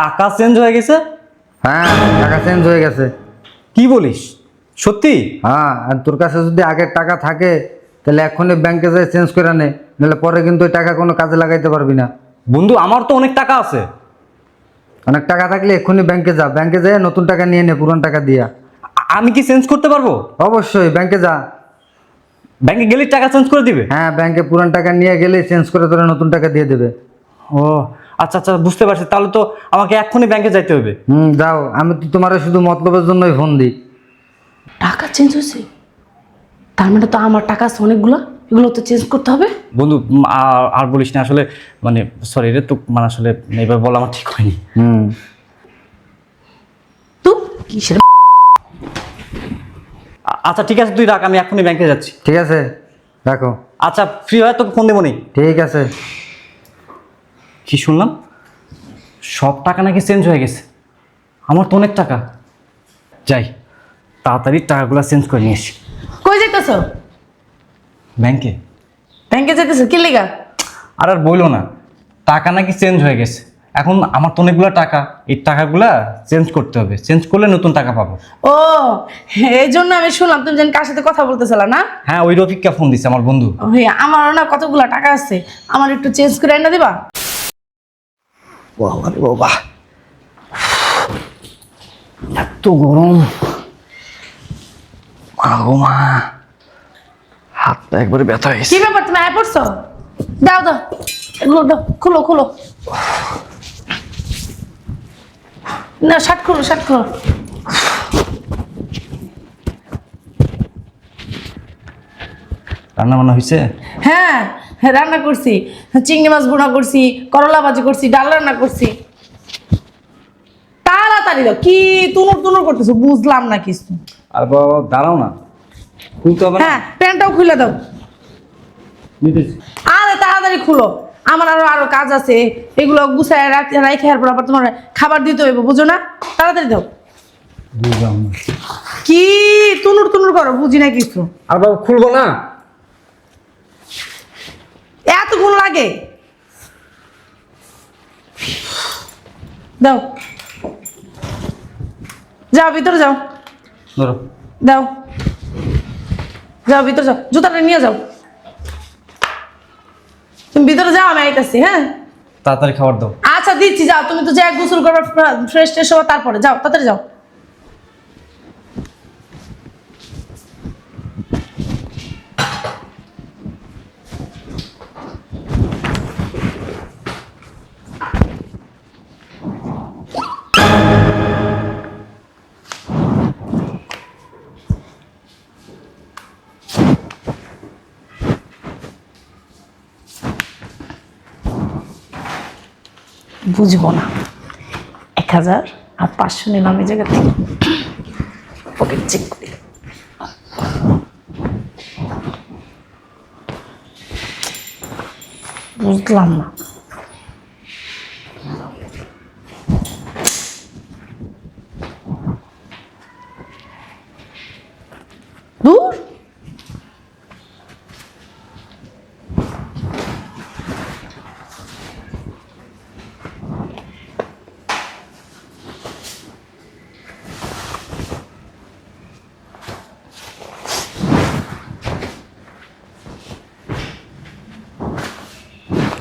টাকা চেঞ্জ হয়ে গেছে? হ্যাঁ, টাকা চেঞ্জ হয়ে গেছে। কি বলিস, সত্যি? হ্যাঁ, আর তোর কাছে যদি আগের টাকা থাকে তাহলে এখনই ব্যাংকে যাই চেঞ্জ করে নে, নাহলে পরে কিন্তু ওই টাকা কোনো কাজে লাগাইতে পারবি না। বন্ধু, আমার তো অনেক টাকা আছে। অনেক টাকা থাকলে এক্ষুনি ব্যাংকে যা, ব্যাংকে যেয়ে নতুন টাকা নিয়ে নে পুরান টাকা দিয়া। আমি কি চেঞ্জ করতে পারবো? অবশ্যই ব্যাংকে যা। ব্যাংকে গেলে টাকা চেঞ্জ করে দিবে? হ্যাঁ, ব্যাংকে পুরান টাকা নিয়ে গেলে চেঞ্জ করে তোরা নতুন টাকা দিয়ে দেবে। ও আচ্ছা আচ্ছা, বুঝতে পারছি। তাহলে তো আমাকে এক্ষুনি ব্যাংকে যাইতে হবে। যাও, আমি তো তোমার শুধু মতলবের জন্যই ফোন দিই। টাকা চেঞ্জ হয়েছে, তার মানে তো আমার টাকা আছে অনেকগুলো, এগুলো তো চেঞ্জ করতে হবে। বন্ধু, আর বলিস না, আসলে মানে সরি রে, তো মানে আসলে এবার বলা আমার ঠিক হয়নি। তো কিসের আচ্ছা ঠিক আছে, তুই রাখ, আমি এক্ষুনি ব্যাংকে যাচ্ছি। ঠিক আছে, রাখো। আচ্ছা, ফ্রি হয় তোকে ফোন দেবো নি। ঠিক আছে। কি শুনলাম, সব টাকা নাকি চেঞ্জ হয়ে গেছে? আমার তো অনেক টাকা। যাই, তাড়াতাড়ি টাকাগুলো চেঞ্জ করে নিয়ে আসি। কই যাইতেছো? ব্যাংকে। ব্যাংকে যাইতেছো কি লিগা? আর বইলো না, টাকা নাকি চেঞ্জ হয়ে গেছে। এখন আমার তো অনেকগুলো টাকা, এই টাকাগুলা চেঞ্জ করতে হবে, চেঞ্জ করলে নতুন টাকা পাবো। ও, এই জন্য আমি শুনলাম তুমি যেন কার সাথে কথা বলতেছিলা না? হ্যাঁ, ওই রফিককে ফোন দিছে, আমার বন্ধু। ওই আমারও না কতগুলা টাকা আছে, আমার একটু চেঞ্জ করে এনে দিবা? বাবা রে বাবা, এত গরম, মা হাতটা একবারে ব্যথা হয়েছে। কি ব্যাপার, তুমি আয় পড়ছো? দাও দাও, এগুলো দাও, খুলো খুলো। না, শার্ট খুলো, শার্ট খুলো। রান্না বান্না হয়েছে? হ্যাঁ হ্যাঁ, রান্না করছি, চিংড়ি মাছ ভুনা করছি, করলা ভাজি করছি, ডাল রান্না করছি। তাড়াতাড়ি দাও, কি তুনুর তুনুর করতেছো, বুঝলাম না কিছু। আর বাবা দাঁড়াও না, খুলতে হবে না? হ্যাঁ, প্যান্টটাও খুলে দাও। নিতেছি। আরে তাড়াতাড়ি খুলো, আমার আরো কাজ আছে, এগুলো গুছায় রাখে আর আবার তোমার খাবার দিতে হইব, বুঝো না? তাড়াতাড়ি দাও। বুঝলাম না। কি তুনুর তুনুর করো, বুঝি না কিছু। আর বাবা খুলবো না? এতক্ষণ লাগে? দাও, যাও ভিতরে যাও, ধরো। দাও, যাও ভিতরে যাও, জুতাটা নিয়ে যাও। তুমি ভিতরে যাও, আমি আইতাছি। হ্যাঁ তাড়াতাড়ি খাবার দাও। আচ্ছা দিচ্ছি, যাও। তুমি তো যা গোসল করবে, ফ্রেশ ট্রেশ হওয়া, তারপরে যাও, তাড়াতাড়ি যাও। বুঝবো না, 1000 আর 500 নিলাম এই জায়গা থেকে। পকেট চেক করি। বুঝলাম না, দূর।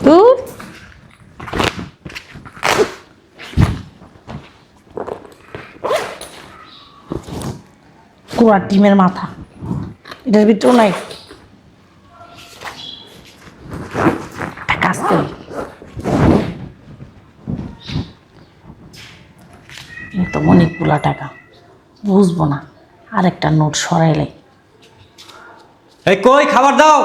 দূর। পুরা ডিমের মাথা, এটার ভিতরেও নাই। একটা কাজ করি, তো অনেকগুলা টাকা, বুঝবো না, আরেকটা নোট সরাইলে। এই কই, খাবার দাও।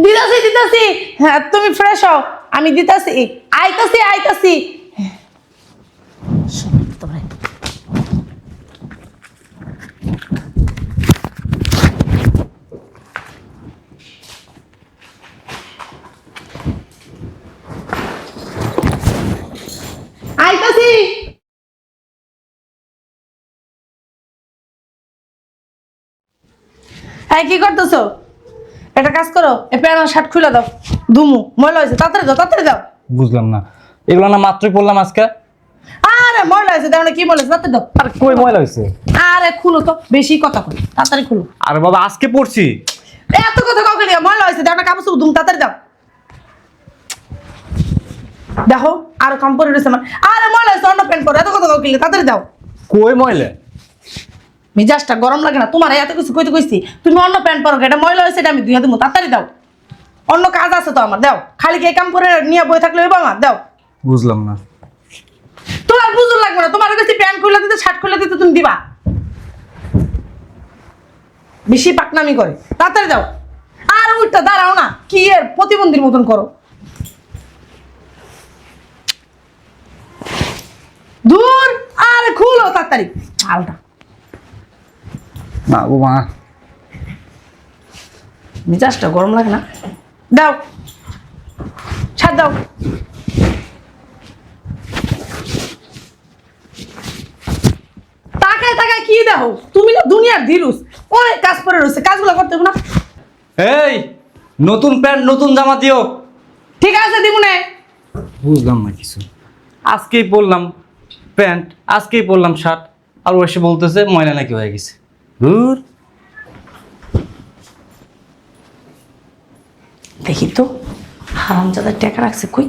দিতাছি দিতাছি, হ্যাঁ তুমি ফ্রেশ হও, আমি দিতাছি, আইতাছি আইতাছি। তোমরা আইতাছি। হ্যাঁ, কি করতেছো? একটা কাজ করো, এই প্যান্ট শার্ট খুলে দাও, দুমু ময়লা হয়েছে, তাড়াতাড়ি দাও, তাড়াতাড়ি দাও। বুঝলাম না, এগুলো না মাত্রই পড়লাম আজকে। আরে ময়লা হয়েছে দেখো না কি বলেছে তাতে দাও। আর কই ময়লা হয়েছে? আরে খুলো তো, বেশি কথা কই, তাড়াতাড়ি খুলো। আরে বাবা আজকে পড়ছি। এত কথা কাউকে নিয়ে ময়লা হয়েছে দেখো না, কাপড় চোপড় ধুম, তাড়াতাড়ি দাও। দেখো আরো কম পরে রয়েছে আমার। আরে ময়লা হয়েছে, অন্য প্যান্ট পরো, এত কথা কাউকে নিয়ে তাড়াতাড়ি দাও। কই ময়লা? মিজাজটা গরম লাগে না তোমার? এত কিছু কইতে কইছি, তুমি অন্য প্যান্ট পরো, এটা ময়লা হয়েছে, এটা আমি ধুয়ে দেবো, তাড়াতাড়ি দাও। অন্য কাজ আছে তো আমার, দাও। খালি কি এই কাম করে নিয়ে বই থাকলে হইব আমার? দাও। বুঝলাম না। তোমার বুঝুন লাগবে না, তোমার কাছে প্যান্ট খুলে দিতে, শার্ট খুলে দিতে তুমি দিবা। বেশি পাকনামি করে, তাড়াতাড়ি দাও। আর উল্টা দাঁড়াও না, কি এর প্রতিবন্ধীর মতন করো। দূর, আরে খুলো তাড়াতাড়ি। আলটা না গো মা। মিজাজটা গরম লাগে না? দাও, ছাড় দাও। তাকায় তাকায় কি দেখো? তুমি না দুনিয়ার ধীরুস, অনেক কাজ করে রয়েছে, কাজগুলো করতে হবে না? এই নতুন প্যান্ট নতুন জামা দিও। ঠিক আছে দিব না। বুঝলাম না কিছু। আজকেই পরলাম প্যান্ট, আজকেই পরলাম শার্ট, আর ও এসে বলতেছে ময়লা নাকি হয়ে গেছে। দূর। দেখি তো হারামজাদার টাকা রাখছে কই।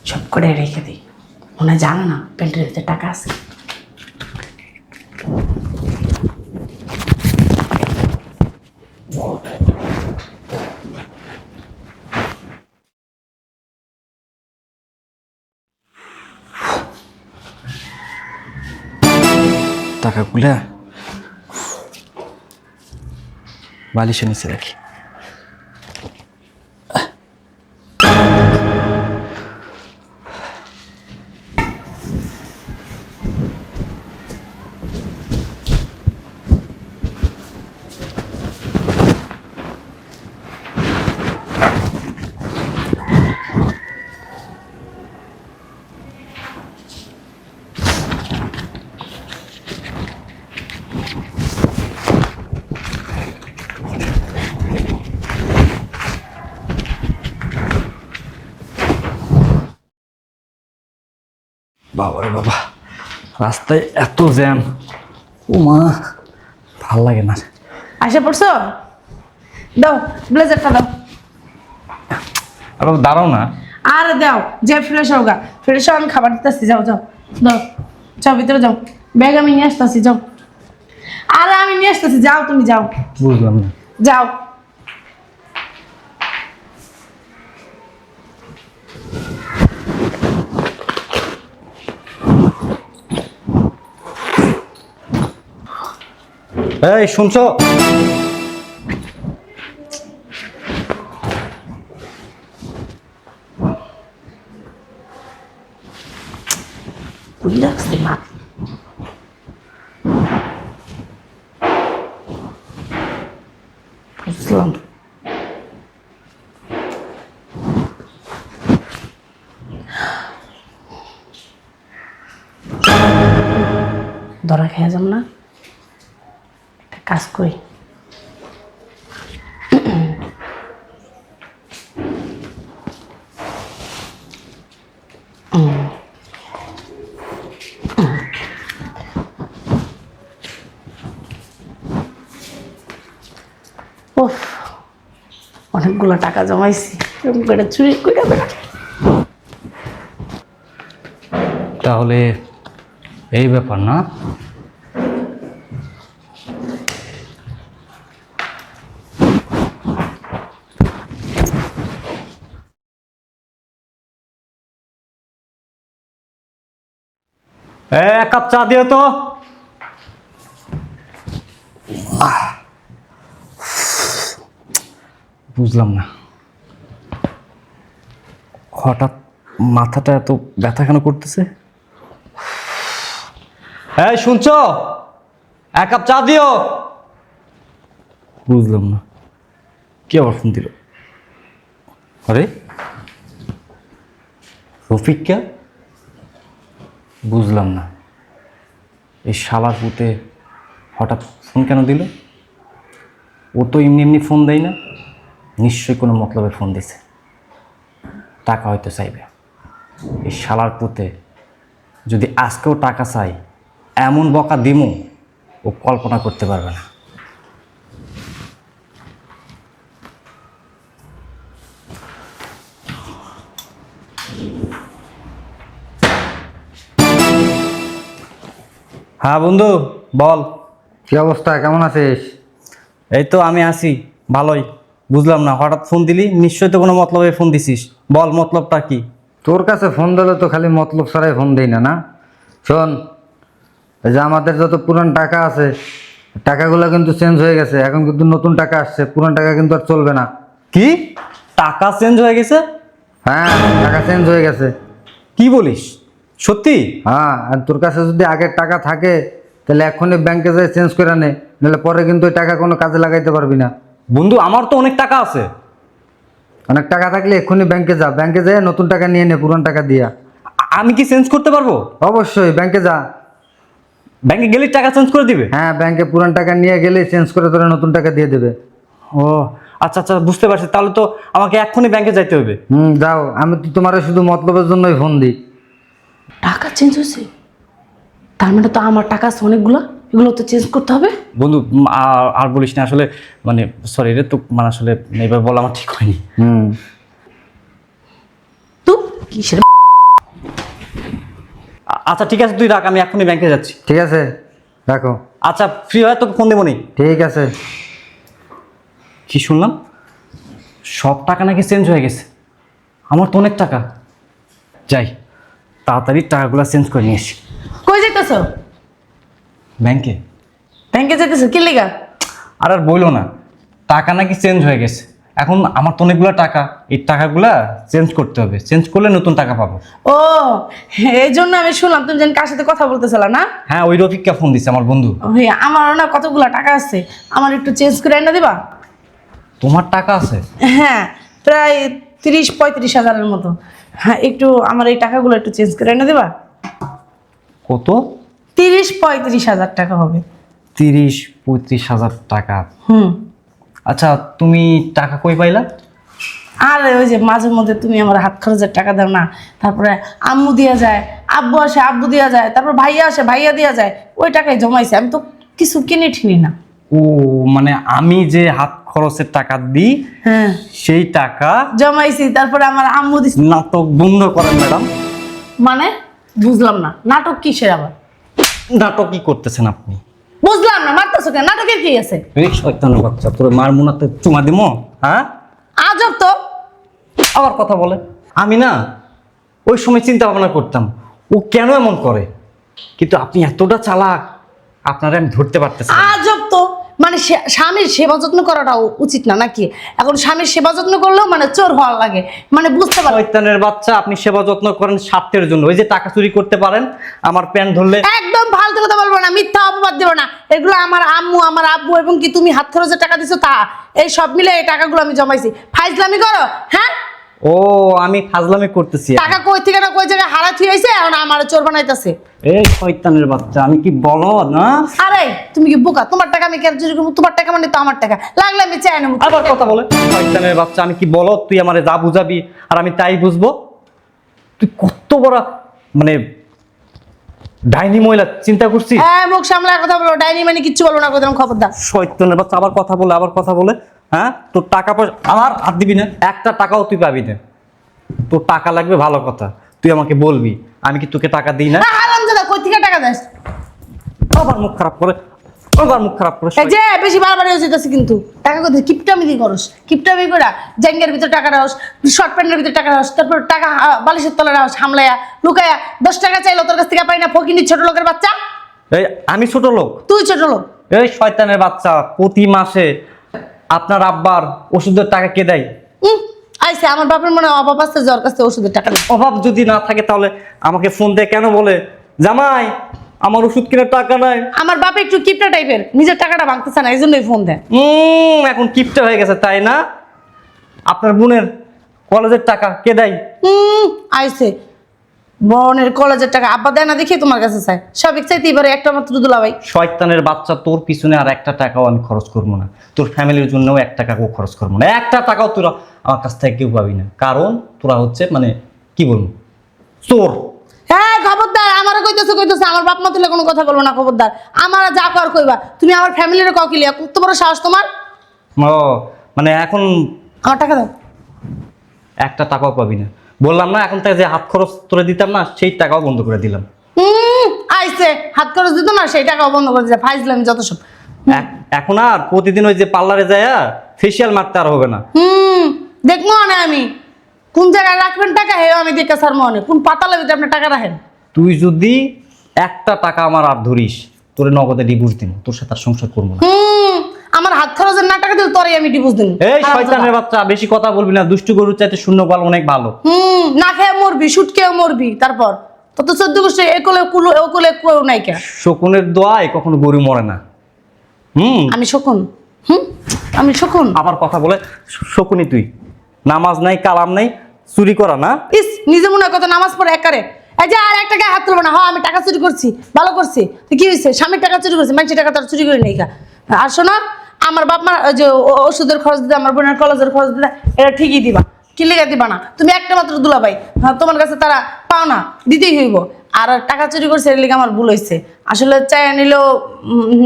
সব করে রেখে দিই, মনে হয় জানে না প্যান্টের ভিতরে টাকা আছে। টাকাগুলা বালিশের নিচে রাখি। বাবারে বাবা, রাস্তায় এত জ্যাম, ও মা, ভাল লাগে না। আসে পড়ছো? দাও ব্লেজারটা দাও। আর বাবা দাঁড়াও না। আর দাও, যে ফ্রেশ হোক, ফ্রেশ আমি খাবার দিতেছি, যাও যাও দাও। যাও ভিতরে যাও, ব্যাগ আমি নিয়ে আসতেছি, যাও। আরে আমি নিয়ে আসতেছি, যাও তুমি যাও। বুঝলাম না। যাও। এই শুনছো? বুঝে রাখছি মা। বুঝলাম। ধরা খেয়ে যাব না, একটা কাজ করি। উফ, অনেকগুলো টাকা জমাইছি, এরকম করে চুরি করে বেড়া। তাহলে এই ব্যাপার না? এক কাপ চা দিও তো। বুঝলাম না, হঠাৎ মাথাটা এত ব্যথা কেন করতেছে? এই শুনছ, এক কাপ চা দিও। বুঝলাম না, কে আবার ফোন দিল? আরে রফিক কে? বুঝলাম না, এই শালার পুতে হঠাৎ ফোন কেন দিল? ও তো এমনি এমনি ফোন দেয় না, নিশ্চয়ই কোনো মতলবে ফোন দিছে। টাকা হয়তো চাইবে। এই শালার পুতে যদি আজকেও টাকা চাই, এমন বকা দিমু ও কল্পনা করতে পারবে না। হ্যাঁ বন্ধু বল। কি অবস্থা, কেমন আছিস? এই তো আমি আছি ভালোই। বুঝলাম না, হঠাৎ ফোন দিলি, নিশ্চয়ই তো কোনো মতলবে ফোন দিছিস। বল মতলবটা কি? তোর কাছে ফোন দিলে তো খালি মতলব ছাড়াই ফোন দেই না, না? শোন, এই যে আমাদের যত পুরান টাকা আছে, টাকাগুলো কিন্তু চেঞ্জ হয়ে গেছে। এখন কিন্তু নতুন টাকা আসছে, পুরান টাকা কিন্তু আর চলবে না। কি টাকা চেঞ্জ হয়ে গেছে? হ্যাঁ, টাকা চেঞ্জ হয়ে গেছে। কি বলিস, সত্যি? হ্যাঁ, আর তোর কাছে যদি আগের টাকা থাকে তাহলে এখনই ব্যাংকে যাই চেঞ্জ করে নে, নাহলে পরে কিন্তু ওই টাকা কোনো কাজে লাগাইতে পারবি না। বন্ধু আমার তো অনেক টাকা আছে। অনেক টাকা থাকলে এক্ষুনি ব্যাংকে যা, ব্যাংকে যেয়ে নতুন টাকা নিয়ে নে পুরান টাকা দিয়া। আমি কি চেঞ্জ করতে পারবো? অবশ্যই ব্যাংকে যা। ব্যাংকে গেলে টাকা চেঞ্জ করে দিবে? হ্যাঁ, ব্যাংকে পুরান টাকা নিয়ে গেলে চেঞ্জ করে তোরা নতুন টাকা দিয়ে দেবে। ও আচ্ছা আচ্ছা, বুঝতে পারছি। তাহলে তো আমাকে এক্ষুনি ব্যাংকে যাইতে হবে। যাও, আমি তো তোমার শুধু মতলবের জন্যই ফোন দিই। টাকা চেঞ্জ হয়েছে, তার মানে তো আমার টাকা আছে অনেকগুলো, এগুলো তো চেঞ্জ করতে হবে। বন্ধু আর বলিস না, আসলে মানে সরি রে, তো মানে আসলে এবার বলা আমার ঠিক হয়নি। তো কিসের আচ্ছা ঠিক আছে, তুই রাখ, আমি এক্ষুনি ব্যাংকে যাচ্ছি। ঠিক আছে, রাখো। আচ্ছা ফ্রি হয় তোকে ফোন দেবো নি। ঠিক আছে। কি শুনলাম, সব টাকা নাকি চেঞ্জ হয়ে গেছে? আমার তো অনেক টাকা। যাই তাড়াতাড়ি টাকাগুলো চেঞ্জ করে নিয়ে আসি। কই যাইতেছো? ব্যাংকে। ব্যাংকে যাইতেছো কি লিগা? আর বইলো না, টাকা নাকি চেঞ্জ হয়ে গেছে। এখন আমার তো অনেকগুলো টাকা, এই টাকাগুলা চেঞ্জ করতে হবে, চেঞ্জ করলে নতুন টাকা পাবো। ও এই জন্য আমি শুনলাম তুমি যেন কার সাথে কথা বলতেছিলা না? হ্যাঁ, ওই রফিককে ফোন দিছে আমার বন্ধু। ওই আমার না কতগুলো টাকা আছে, আমার একটু চেঞ্জ করে এনে দিবা? তোমার টাকা আছে? হ্যাঁ, প্রায় 30-35 হাজারের মতো। হ্যাঁ, একটু আমার এই টাকাগুলো একটু চেঞ্জ করে এনে দিবা? কত? 30-35 হাজার টাকা হবে। 30-35 হাজার টাকা? হুম। আচ্ছা তুমি টাকা কই পাইলা? আর ওই যে মাঝে মধ্যে তুমি আমার হাত খরচের টাকা দাও না, তারপরে আম্মু দিয়া যায়, আব্বু আসে আব্বু দিয়া যায়, তারপর ভাইয়া আসে ভাইয়া দিয়া যায়, ওই টাকায় জমাইছে। আমি তো কিছু কিনে ঠিনি না। ও মানে আমি যে হাত খরচের টাকা দিই, হ্যাঁ সেই টাকা জমাইছি, তারপরে আমার আম্মু দিছে। নাটক বন্ধ করেন ম্যাডাম। মানে বুঝলাম না, নাটক কিসের আবার? নাটক কি করতেছেন আপনি? বুঝলাম না, মারতেছো কেন? নাটকের কি আছে? এই শয়তানের বাচ্চা, তোর মার মুনাতে চুমা দিমো? হ্যাঁ, আজব তো। আবার কথা বলে। আমি না ওই সময় চিন্তা ভাবনা করতাম ও কেন এমন করে, কিন্তু আপনি এতটা চালাক, আপনারা আমি ধরতে পারতেছি না। আজব তো, মানে স্বামীর সেবা যত্ন করাটা উচিত না নাকি? এখন স্বামীর সেবা যত্ন করলেও মানে চোর হওয়ার লাগে, মানে বুঝতে পারো। শয়তানের বাচ্চা, আপনি সেবা যত্ন করেন স্বার্থের জন্য। ওই যে টাকা চুরি করতে পারেন, আমার প্যান্ট ধরলে। একদম ফালতু কথা বলবো না, মিথ্যা অপবাদ দেবো না। এগুলো আমার আম্মু আমার আব্বু এবং কি তুমি হাত খরচের টাকা দিছো তা, এই সব মিলে এই টাকাগুলো আমি জমাইছি। ফাইজলামি করো? হ্যাঁ, ও আমি ফাজলামি করতেছি? টাকা কই থেকে না কই জায়গায় হারা থুই হইছে, এখন আমার চোর বানাইতাছে। এই শয়তানের বাচ্চা, আমি কি বলো না? আরে তুমি কি বোকা? তোমার টাকা আমি কেন চুরি করবো? তোমার টাকা মানে তো আমার টাকা, লাগলে আমি চাই না। আবার কথা বলে। শয়তানের বাচ্চা, আমি কি বলো, তুই আমারে যা বুঝাবি আর আমি তাই বুঝবো? তুই কত বড় মানে ডাইনি মহিলা, চিন্তা করছিস? হ্যাঁ, মুখ সামলায় কথা বলো। ডাইনি মানে কিচ্ছু বলবো না, কোথাও খবরদার। শয়তানের বাচ্চা, আবার কথা বলে, আবার কথা বলে। হ্যাঁ, তোর টাকা পয়সা আমার হাত দিবি না, একটা টাকাও তুই পাবি না। তোর টাকা লাগবে ভালো কথা, তুই আমাকে বলবি, আমি কি তোকে টাকা দিই না? আরামজাদা, কই থেকে টাকা দেস? আবার মুখ খারাপ করে, আবার মুখ খারাপ করে। এই যে বেশি বারবার হইতাছে কিন্তু। টাকা কই কিপটামি দি করস? কিপটামি কইরা জাঙ্গের ভিতর টাকা রাখস, শর্ট প্যান্টের ভিতর টাকা রাখস, তারপর টাকা বালিশের তলে রাখস, হামলায়া লুকায়া। 10 টাকা চাইলো তোর কাছ থেকে পাই না, ফকিনি ছোট লোকের বাচ্চা। এই আমি ছোট লোক? তুই ছোট লোক। এই শয়তানের বাচ্চা, প্রতি মাসে আপনার আব্বার ওষুধের টাকা কে দেয়? আইসে আমার বাপের মনে হয় অভাব আছে, জ্বর কাছে ওষুধের টাকা নেই। অভাব যদি না থাকে তাহলে আমাকে ফোন দিয়ে কেন বলে জামাই আমার ওষুধ কেনার টাকা নাই? আমার বাপ একটু কিপটা টাইপের, নিজের টাকাটা ভাঙতেছে না, এই জন্যই ফোন দেয়। এখন কিপটা হয়ে গেছে তাই না? আপনার বোনের কলেজের টাকা কে দেয়? আইসে বোনের কলেজের টাকা আব্বা দেয় না দেখি তোমার কাছে চাই, সব চাইতে এবারে একটা মাত্র দুলাভাই। শয়তানের বাচ্চা, তোর পিছনে আর একটা টাকাও আমি খরচ করবো না, তোর ফ্যামিলির জন্যও 1 টাকাও খরচ করবো না, 1টা টাকাও তোরা আমার কাছ থেকে কেউ পাবি না, কারণ তোরা হচ্ছে মানে কি বলবো চোর। হ্যাঁ খবরদার, আমারও কইতেছে আমার বাপ মা তুলে কোনো কথা বলবো না, খবরদার। আমার যা কর কইবা, তুমি আমার ফ্যামিলির ককিলিয়া, কত বড় সাহস তোমার। ও মানে এখন আমার টাকা দাও। 1টা টাকাও পাবি না বললাম না? এখন থেকে যে হাত খরচ তোরা দিতাম না সেই টাকাও বন্ধ করে দিলাম। আইসে হাত খরচ দিত না, সেই টাকাও বন্ধ করে দিছে, ফাইজলামি যত সব। এখন আর প্রতিদিন ওই যে পার্লারে যায় ফেসিয়াল মারতে আর হবে না। দেখবো না আমি কোন জায়গায় রাখবেন টাকা, হেও আমি দেখে স্যার মনে কোন পাতালের ভিতরে আপনি টাকা রাখেন। তুই যদি 1টা টাকা আমার আর ধরিস, তোরে নগদে ডিভোর্স দিন, তোর সাথে আর সংসার করবো না। আমার হাত খরচের না টাকা দিল তোরই আমি ডিভোর্স দিন। এই শয়তানের বাচ্চা, বেশি কথা বলবি না, দুষ্টু গরুর চাইতে শূন্য পাল অনেক ভালো। না খেয়ে মরবি, শুটকেও মরবি, তারপর তত 14 গোষ্ঠী একলে কুলো ওকলে কেউ নাই কে। শকুনের দোয়ায় কখনো গরু মরে না। আমি শকুন? আমি শকুন? আবার কথা বলে শকুনি তুই? নামাজ নাই কালাম নাই, চুরি করা না? ইস, নিজে মনে হয় কত নামাজ পড়ে একারে। এই যে আর 1 টাকা হাত তুলবো না। হ্যাঁ আমি টাকা চুরি করছি, ভালো করছি, তো কি হয়েছে? স্বামীর টাকা চুরি করছি, মানুষের টাকা তার চুরি করে নেই কা। আর শোনো, আমার বাপ মা যে ওষুধের খরচ দিতে, আমার বোনের কলেজের খরচ দিতে, এটা ঠিকই দিবা। কি লেগে দিবা না? তুমি একটা মাত্র দুলাভাই, হ্যাঁ তোমার কাছে তারা পাও না, দিতেই হইব। আর টাকা চুরি করছে এর লিগে আমার ভুল হয়েছে। আসলে চাই নিলেও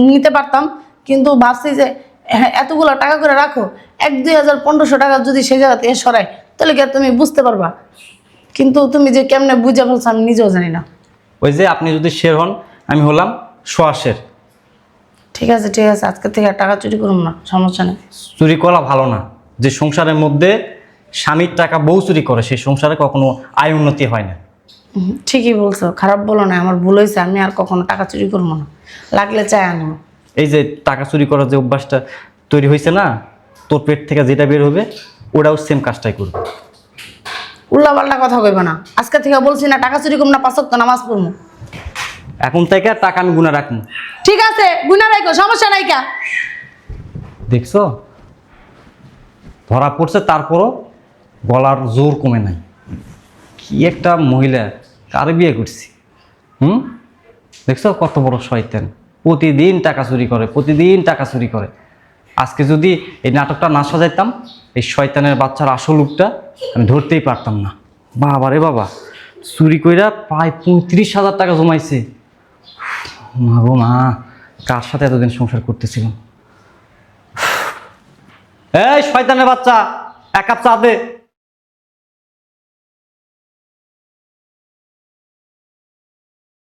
নিতে পারতাম, কিন্তু ভাবছি যে হ্যাঁ এতগুলো টাকা করে রাখো, 1-2 হাজার 1500 টাকা যদি সেই জায়গা থেকে সরাই তাহলে কি আর তুমি বুঝতে পারবা। কিন্তু তুমি যে কেমনে বুঝে ফেলছো আমি নিজেও জানি না। ওই যে আপনি যদি শের হন, আমি হলাম সোয়া শের। ঠিক আছে ঠিক আছে, আজকে থেকে আর টাকা চুরি করুন না, সমস্যা নেই। চুরি করা ভালো না। যে সংসারের মধ্যে স্বামীর টাকা বউ চুরি করে, সেই সংসারে কখনো আয় উন্নতি হয় না। ঠিকই বলছো, খারাপ বলো না, আমার ভুল হয়েছে, আমি আর কখনো টাকা চুরি করবো না, লাগলে চাই আনবো। এই যে টাকা চুরি করার যে অভ্যাসটা তৈরি হয়েছে না, তোর পেট থেকে যেটা বের হবে ওটাও সেম কাজটাই করবে। উল্লাপাল্টা কথা কইবা না, আজকে থেকে বলছি না টাকা চুরি করবো না, 5 ওয়াক্ত নামাজ পড়বো। এখন থেকে টাকা আমি গুনা রাখবো। ঠিক আছে গুনা রাখো, সমস্যা নাই কা। দেখছো ধরা পড়ছে, তারপরও গলার জোর কমে নাই। কি একটা মহিলা, কারে বিয়ে করছি। দেখছো কত বড় শয়তান, প্রতিদিন টাকা চুরি করে, প্রতিদিন টাকা চুরি করে। আজকে যদি এই নাটকটা না সাজাইতাম, এই শয়তানের বাচ্চার আসল রূপটা আমি ধরতেই পারতাম না। বাবা রে বাবা, চুরি কইরা প্রায় 35,000 টাকা জমাইছে। মা গো মা, কার সাথে এতদিন সংসার করতেছিলাম। এই শয়তানের বাচ্চা, 1 কাপ চা দে।